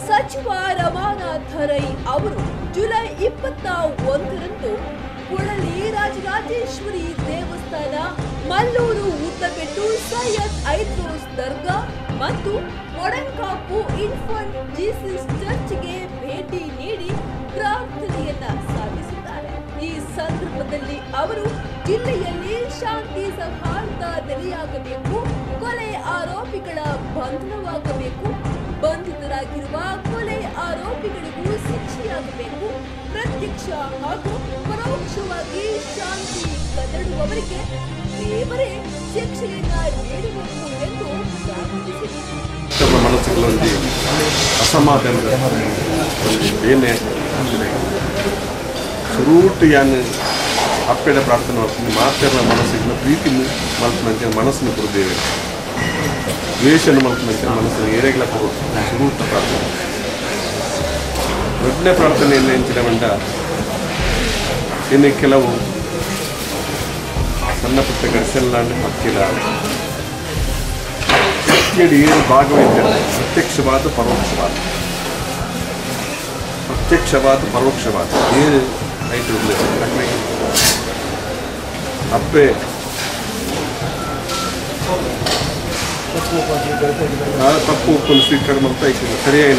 ಸಚಿವ ರಮಾನಾಥ್ ರೈ ಅವರು ಜುಲೈ 21ರಂದು ಕುಳಲಿ ರಾಜರಾಜೇಶ್ವರಿ ದೇವಸ್ಥಾನ, ಮಲ್ಲೂರು ಉದ್ದಬೆಟ್ಟು ಸೈಯದ್ ಐದ್ರೋಸ್ ದರ್ಗಾ ಮತ್ತು ಮೊಡಂಕಾಪು ಇನ್ಫಂಟ್ ಜೀಸಸ್ ಚರ್ಚ್ಗೆ ಭೇಟಿ ನೀಡಿ ಪ್ರಾರ್ಥನೆಯನ್ನ ಸಾಗಿಸಿದ್ದಾರೆ. ಈ ಸಂದರ್ಭದಲ್ಲಿ ಅವರು ಜಿಲ್ಲೆಯಲ್ಲಿ ಶಾಂತಿ ಸೌಹಾರ್ದ ನೆಲೆಯಾಗಬೇಕು, ಕೊಲೆ ಆರೋಪಿಗಳ ಬಂಧನವಾಗಬೇಕು, ಬಂಧಿತರಾಗಿರುವ ಕೊಲೆ ಆರೋಪಿಗಳಿಗೂ ಶಿಕ್ಷೆಯಾಗಬೇಕು, ಪ್ರತ್ಯಕ್ಷ ಹಾಗೂ ಪರೋಕ್ಷವಾಗಿ ಶಾಂತಿ ಕದಡುವವರಿಗೆ ದೇವರೇ ಶಿಕ್ಷೆಯನ್ನ ನೀಡಬೇಕು ಎಂದು ಪ್ರಾರ್ಥಿಸಿದರು. ಮನಸ್ಸುಗಳಲ್ಲಿ ಅಸಮಾಧಾನದ ಏನೇ ಸುರೂಟು ಯಾನು ಅಪ್ಪೆಡ ಪ್ರಾರ್ಥನೆ ಮಾಡ್ತೀನಿ ಮಾತೆಲ್ಲ ಮನಸ್ಸಿನ ಪ್ರೀತಿ ಮಲ್ಪನಂತೆ ಮನಸ್ಸನ್ನು ಕೊಡುತ್ತೇವೆ, ದ್ವೇಷನ ಮಲ್ಪನಂತೆ ಮನಸ್ಸನ್ನು ಏರೆಗಳ ಕೊಡುತ್ತೆ ಸುರೂಟ ಪ್ರಾರ್ಥನೆ. ದೊಡ್ಡ ಪ್ರಾರ್ಥನೆಯನ್ನು ಎಂಚಿನವಂಡ ಇನ್ನು ಕೆಲವು ಸಣ್ಣ ಪುಟ್ಟ ಘರ್ಷಣೆ ಹಕ್ಕಿಲ್ಲ ಏನು ಭಾಗವಹಿಸಿದ್ದಾರೆ. ಪ್ರತ್ಯಕ್ಷವಾದ ಪರೋಕ್ಷವಾದ ಏನು ಆಯಿತು ಅಪ್ಪೆ ತಪ್ಪು ಒಪ್ಪನ್ನು ಸ್ವೀಕಾರ ಮಾಡ್ತಾ ಇದ್ದೀನಿ ಸರಿಯಾಗಿ